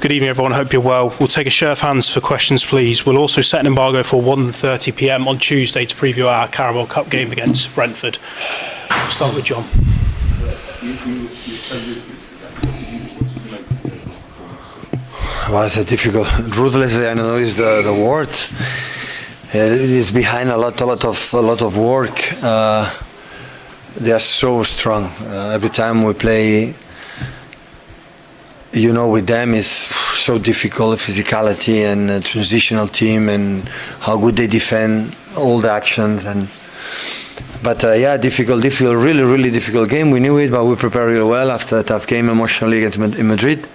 Good evening, everyone. Hope you're well. We'll take a show of hands for questions, please. We'll also set an embargo for 1:30 p.m. on Tuesday to preview our Carabao Cup game against Brentford. We'll start with John. Well, it's a difficult. Ruthless, I know, is the word. It is behind a lot of work. They are so strong. Every time we play, with them is so difficult. Physicality and a transitional team, and how good they defend all the actions. But difficult, really difficult game. We knew it, but we prepared really well after a tough game emotionally against in Madrid.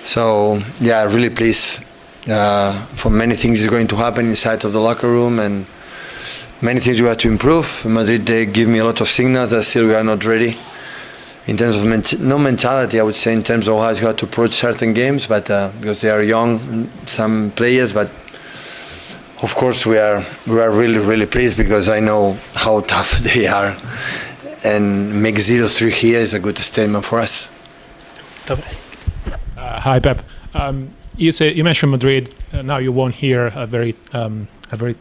So really pleased for many things is going to happen inside of the locker room, and many things we have to improve. Madrid, they give me a lot of signals that still we are not ready in terms of no mentality, I would say, in terms of how you have to approach certain games, but because they are young, some players, but of course we are really pleased because I know how tough they are, and make 0-3 here is a good statement for us. Hi, Pep. You mentioned Madrid. Now you won here, a very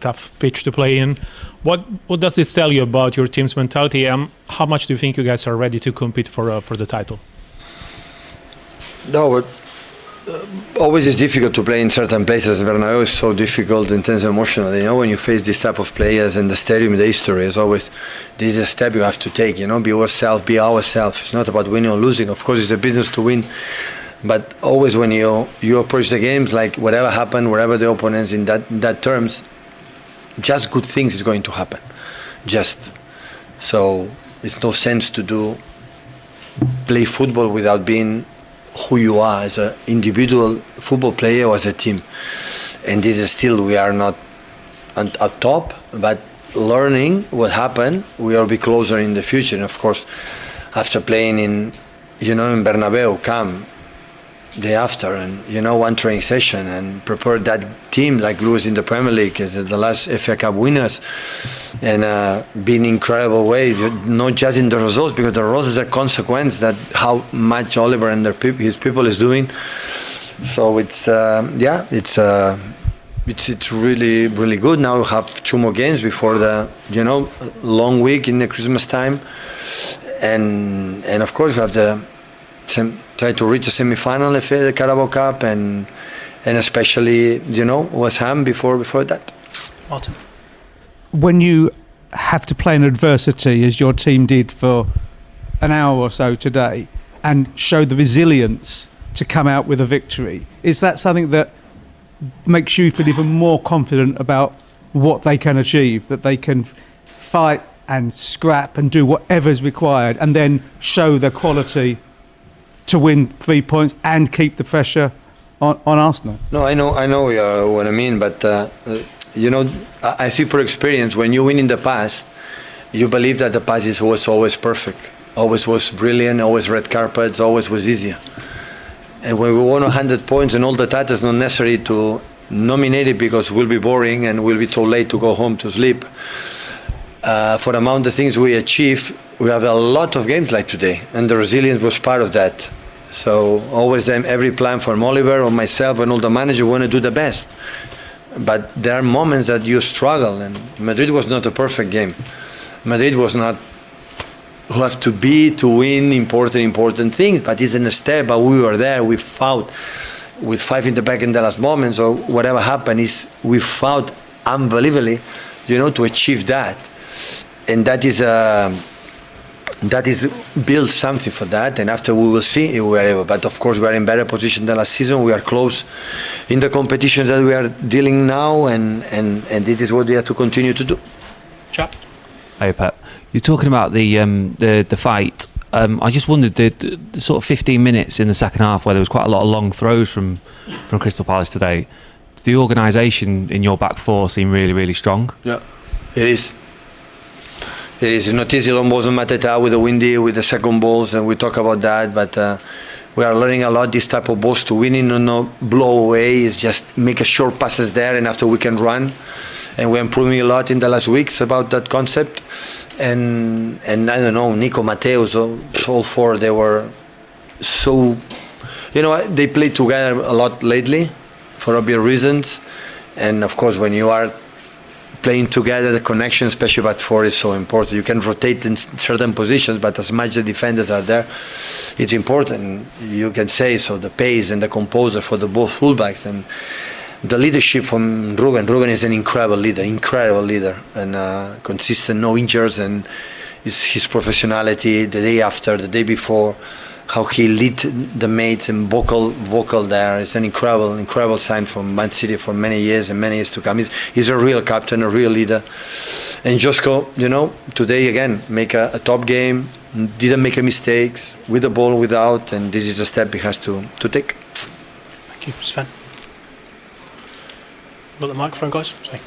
tough pitch to play in. What does this tell you about your team's mentality? How much do you think you guys are ready to compete for the title? No, but always it's difficult to play in certain places. Bernabeu is so difficult in terms of emotionally. When you face this type of players in the stadium, the history is always, this is a step you have to take. Be yourself, be ourselves. It's not about winning or losing. Of course, it's a business to win. But always when you approach the games, like whatever happened, wherever the opponents in that terms, just good things is going to happen. So it's no sense to play football without being who you are as an individual football player or as a team. And this is still, we are not at top, but learning what happened, we will be closer in the future. And of course, after playing in Bernabeu, come day after, and one training session, and prepare that team like Lewis in the Premier League as the last FA Cup winners, and being incredible way, not just in the results, because the results are a consequence that how much Oliver and his people is doing. So it's really good. Now we have 2 more games before the long week in the Christmas time, and of course we have try to reach a semi-final of the Carabao Cup, and especially West Ham before that. Martin, when you have to play an adversity as your team did for an hour or so today, and show the resilience to come out with a victory, is that something that makes you feel even more confident about what they can achieve, that they can fight and scrap and do whatever is required, and then show their quality to win 3 points and keep the pressure on Arsenal? No, I know what I mean, but I see per experience, when you win in the past, you believe that the past was always perfect, always was brilliant, always red carpets, always was easier. And when we won 100 points and all the titles, not necessary to nominate it because it will be boring and we'll be too late to go home to sleep. For the amount of things we achieve, we have a lot of games like today, and the resilience was part of that. So always every plan from Oliver or myself and all the managers want to do the best. But there are moments that you struggle, and Madrid was not a perfect game. Madrid was not who have to be to win important things, but it's in a step, but we were there, we fought with 5 in the back in the last moment, so whatever happened is we fought unbelievably, to achieve that. And that is build something for that, and after we will see if we are able. But of course we are in better position than last season. We are close in the competition that we are dealing now, and this is what we have to continue to do. Chap. Hey Pep, you're talking about the fight. I just wondered, the sort of 15 minutes in the second half where there was quite a lot of long throws from Crystal Palace today, did the organisation in your back four seem really strong? Yeah, it is. It is not easy. Wasn't Mateta with the windy, with the second balls, and we talk about that. But we are learning a lot. This type of balls to winning, no blow away. Is just make a short passes there, and after we can run. And we're improving a lot in the last weeks about that concept. And I don't know, Nico, Mateus, all 4, they were so they play together a lot lately for obvious reasons. And of course, when you are playing together, the connection, especially back four, is so important. You can rotate in certain positions, but as much the defenders are there, it's important. You can say so. The pace and the composure for the both fullbacks, and the leadership from Ruben. Ruben is an incredible leader, and consistent, no injuries, and his professionality the day after, the day before, how he lead the mates and vocal there is an incredible sign from Man City for many years and many years to come. He's a real captain, a real leader. And Josko, today again, make a top game, didn't make a mistakes with the ball, without, and this is a step he has to take. Thank you, Sven. Got the microphone, guys? Sorry.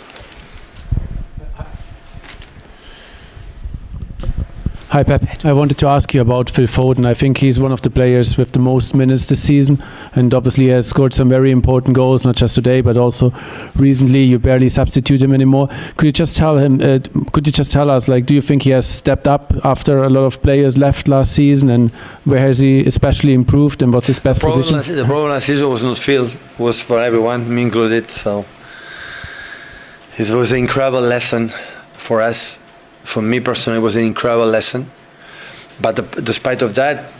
Hi Pep, I wanted to ask you about Phil Foden. I think he's one of the players with the most minutes this season, and obviously has scored some very important goals, not just today but also recently. You barely substitute him anymore. Could you just tell us, do you think he has stepped up after a lot of players left last season, and where has he especially improved, and what's his best position? The problem last season was not Phil, was for everyone, me included. So it was an incredible lesson for us. For me personally, it was an incredible lesson. But despite of that,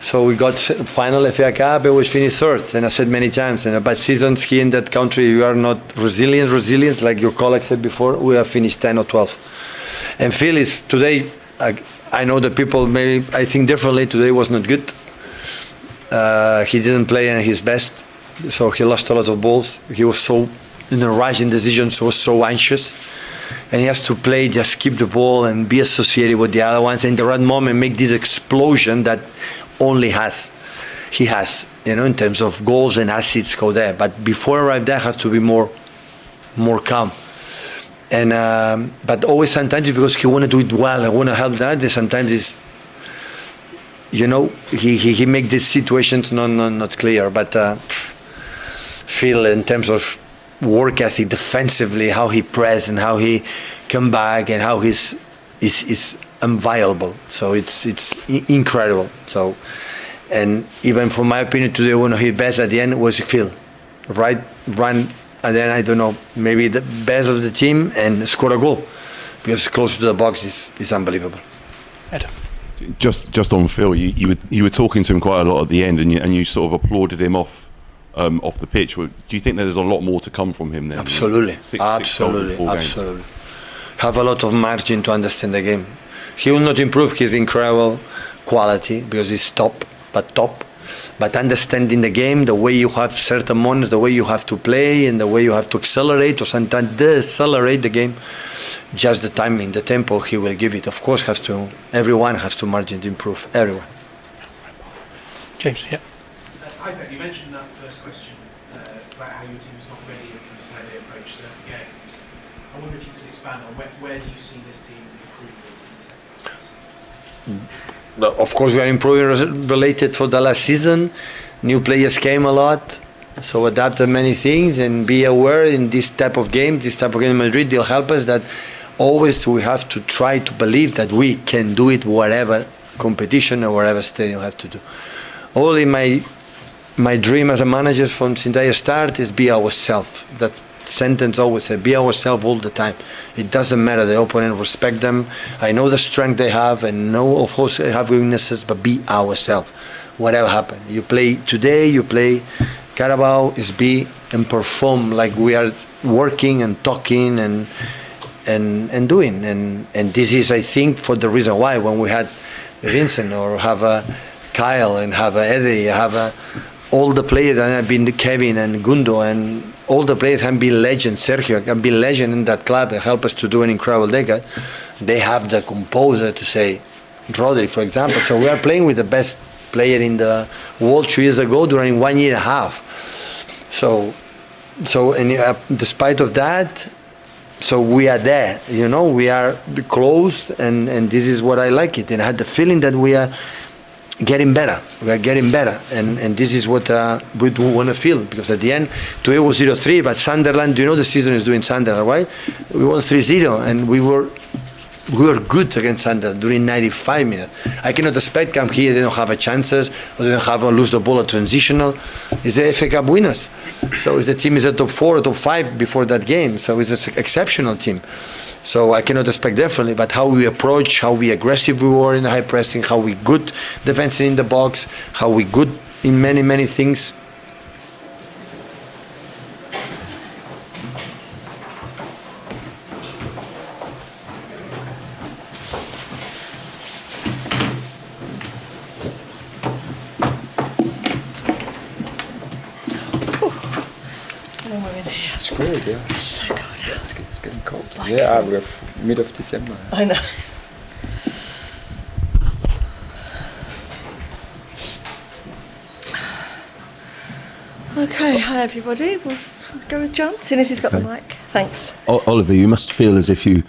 so we got final FA Cup, and we finished third. And I said many times, in a bad seasons here in that country, you are not resilient, like your colleague said before. We have finished 10 or 12. And Phil is today, I know that people maybe, I think differently, today was not good. He didn't play at his best, so he lost a lot of balls. He was so in a rush in decisions, was so anxious. And he has to play, just keep the ball and be associated with the other ones, and the right moment make this explosion that only he has, in terms of goals and assists go there. But before arrive there, has to be more calm. And but always sometimes because he want to do it well, I want to help that. Sometimes it's, he make these situations not clear. But Phil, in terms of work ethic defensively, how he press and how he come back and how is inviolable. So it's incredible. So, and even from my opinion today, one of his best at the end was Phil, right? Run, and then I don't know, maybe the best of the team and score a goal, because close to the box is unbelievable. Ed. Just on Phil, you were talking to him quite a lot at the end, and you sort of applauded him off the pitch. Do you think there's a lot more to come from him then? Absolutely. Absolutely. Have a lot of margin to understand the game. He will not improve his incredible quality because he's top. But understanding the game, the way you have certain moments, the way you have to play, and the way you have to accelerate or sometimes decelerate the game, just the timing, the tempo he will give it. Of course, everyone has to margin to improve. Everyone. James, yeah. Hi, Pep. You mentioned that first question about how your team's not ready and how they approach certain games. I wonder if you could expand on where do you see this team improving in the second half? Of course, we are improving related for the last season. New players came a lot, so adapted many things and be aware in this type of game in Madrid, they'll help us that always we have to try to believe that we can do it whatever competition or whatever stadium we have to do. Only my dream as a manager since I start is be ourselves. That sentence always said, be ourselves all the time. It doesn't matter the opponent, respect them. I know the strength they have and know of course they have weaknesses, but be ourselves. Whatever happens. You play today, you play Carabao, is be and perform like we are working and talking and doing. And this is, I think, for the reason why when we had Vincent or have a Kyle and have a Eddie, have all the players that have been Kevin and Gundo and all the players have been legends. Sergio have been legend in that club. They help us to do an incredible decade. They have the composer to say, Rodri, for example. So we are playing with the best player in the world 2 years ago during 1 year and a half. So despite of that, so we are there. We are close, and this is what I like it. And I had the feeling that we are getting better. We are getting better, and this is what we do want to feel, because at the end, today was 0-3, but Sunderland, the season is doing Sunderland, right? We won 3-0, and we were we were good against Sunderland during 95 minutes. I cannot expect come here, they don't have a chances, or they don't have a lose the ball at transitional. It's the FA Cup winners. So the team is a top 4 or top 5 before that game. So it's an exceptional team. So I cannot expect definitely, but how we approach, how we aggressive we were in the high pressing, how we good defending in the box, how we good in many things. It's great, yeah. It's so cold. It's getting cold. Like Yeah, so. we're mid of December. I know. Okay, hi everybody. We'll go with John. As soon as he's got the mic. Thanks. Oliver, you must feel as if you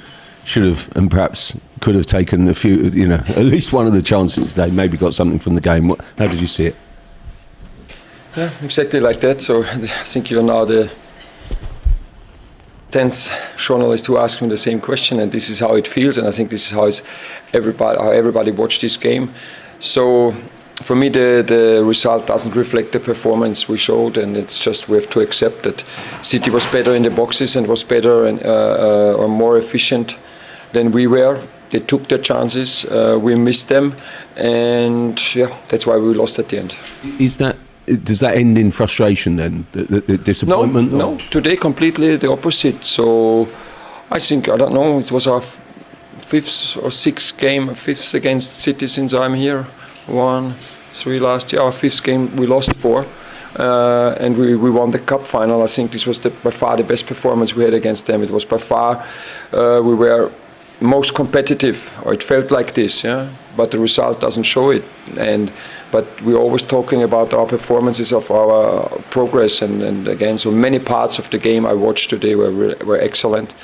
should have and perhaps could have taken a few, at least one of the chances today, maybe got something from the game. How did you see it? Yeah, exactly like that. So I think you're now the 10th journalist who asked me the same question, and this is how it feels, and I think this is how everybody watched this game. So for me, the result doesn't reflect the performance we showed, and it's just we have to accept that City was better in the boxes and was better and or more efficient than we were. They took their chances, we missed them, and yeah, that's why we lost at the end. Does that end in frustration then? The disappointment? No, today completely the opposite. So I think, I don't know, it was our fifth or sixth game, fifth against City since I'm here. 1-3 last year. Our fifth game we lost 4, and we won the cup final. I think this was by far the best performance we had against them. It was by far we were most competitive, or it felt like this, yeah. But the result doesn't show it. But we're always talking about our performances of our progress, and again, so many parts of the game I watched today were excellent.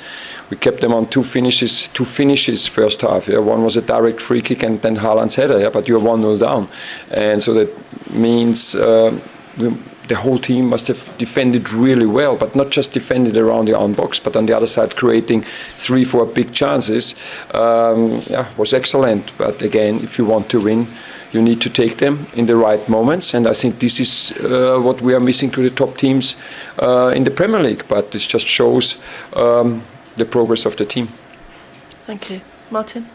We kept them on two finishes first half. Yeah? One was a direct free kick and then Haaland's header, yeah? But you're 1-0 down. And so that means the whole team must have defended really well, but not just defended around the own box, but on the other side creating 3-4 big chances. Was excellent. But again, if you want to win, you need to take them in the right moments, and I think this is what we are missing to the top teams in the Premier League. But this just shows the progress of the team. Thank you. Martin?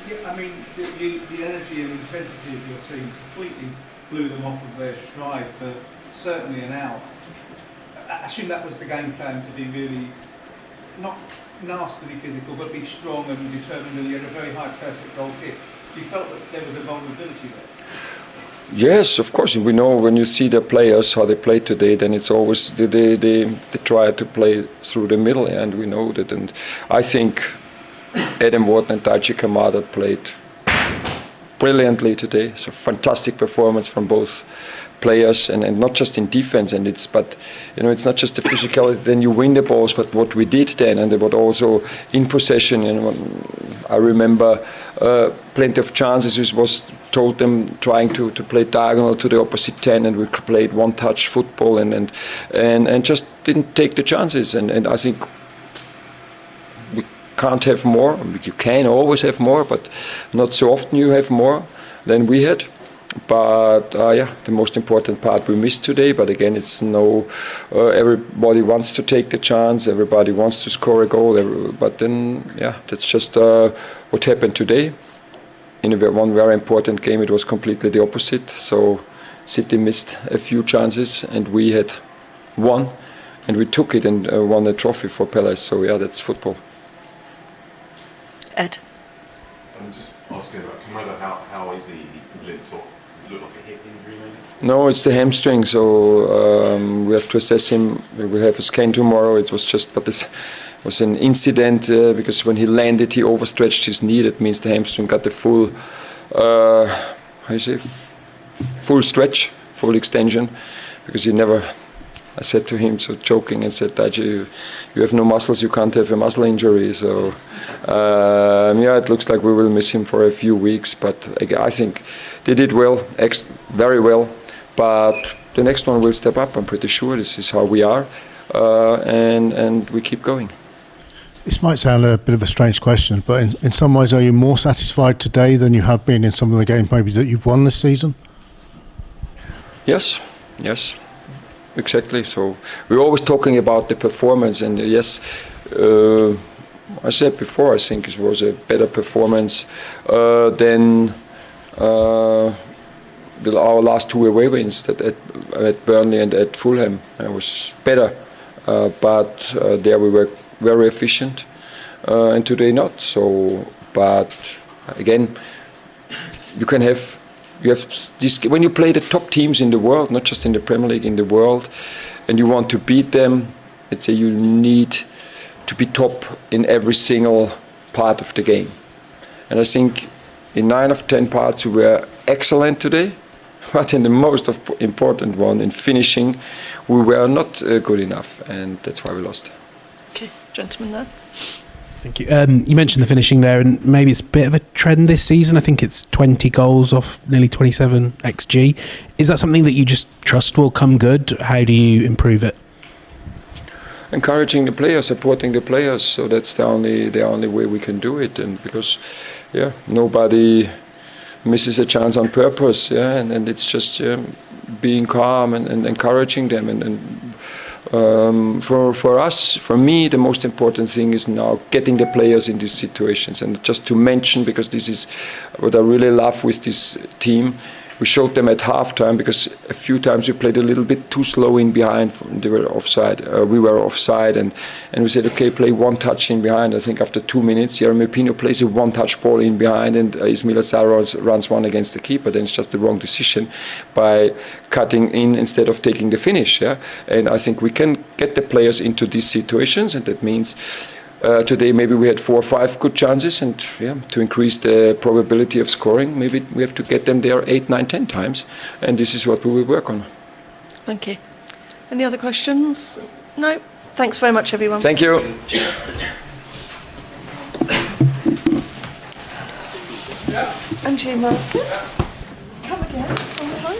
Yeah, I mean, the energy and intensity of your team completely blew them off of their stride for certainly an hour. I assume that was the game plan, to be really not nastily physical, but be strong and determined, and you had a very high press at goal kick. You felt that there was a vulnerability there? Yes, of course. We know when you see the players, how they played today, then it's always they try to play through the middle, and we know that. And I think Adam Wharton and Taiji Kamada played brilliantly today. So fantastic performance from both players, and not just in defense, and it's not just the physicality, then you win the balls, but what we did then, and what also in possession, I remember plenty of chances. It was told them trying to play diagonal to the opposite 10, and we played one-touch football and just didn't take the chances, and I think we can't have more. You can always have more, but not so often you have more than we had. But the most important part we missed today. But again, it's everybody wants to take the chance, everybody wants to score a goal. But then, that's just what happened today. In one very important game, it was completely the opposite. So City missed a few chances, and we had one, and we took it and won a trophy for Palace. So that's football. Ed? I'm just asking about Kamada. How is he limped off? Look like a hip injury, maybe? No, it's the hamstring, so we have to assess him. We have a scan tomorrow. It was but this was an incident because when he landed, he overstretched his knee. That means the hamstring got the full, full stretch, full extension, because he never. I said to him, so joking, and said, Taji, you have no muscles, you can't have a muscle injury. So, it looks like we will miss him for a few weeks. But I think they did well, very well. But the next one will step up, I'm pretty sure. This is how we are. And we keep going. This might sound a bit of a strange question, but in some ways, are you more satisfied today than you have been in some of the games maybe that you've won this season? Yes, exactly. So we're always talking about the performance, and yes, I said before, I think it was a better performance than our last two away wins at Burnley and at Fulham. It was better, but there we were very efficient, and today not. So, but again, you have this when you play the top teams in the world, not just in the Premier League, in the world, and you want to beat them. Let's say you need to be top in every single part of the game, and I think in 9 of 10 parts we were excellent today, but in the most important one, in finishing, we were not good enough, and that's why we lost. Okay, gentleman there. Thank you. You mentioned the finishing there, and maybe it's a bit of a trend this season. I think it's 20 goals off nearly 27 XG. Is that something that you just trust will come good? How do you improve it? Encouraging the players, supporting the players. So that's the only way we can do it. And because, nobody misses a chance on purpose. And it's just being calm and encouraging them. And for us, for me, the most important thing is now getting the players in these situations. And just to mention, because this is what I really love with this team, we showed them at halftime, because a few times we played a little bit too slow in behind. They were offside. We were offside, and we said, okay, play one touch in behind. I think after 2 minutes, Jeremy Pino plays a one-touch ball in behind, and Ismail Assar runs one against the keeper. Then it's just the wrong decision by cutting in instead of taking the finish. And I think we can get the players into these situations, and that means today maybe we had 4 or 5 good chances, and to increase the probability of scoring, maybe we have to get them there 8, 9, 10 times, and this is what we will work on. Thank you. Any other questions? No? Thanks very much, everyone. Thank you. Cheers. And you, Martin. Come again sometime.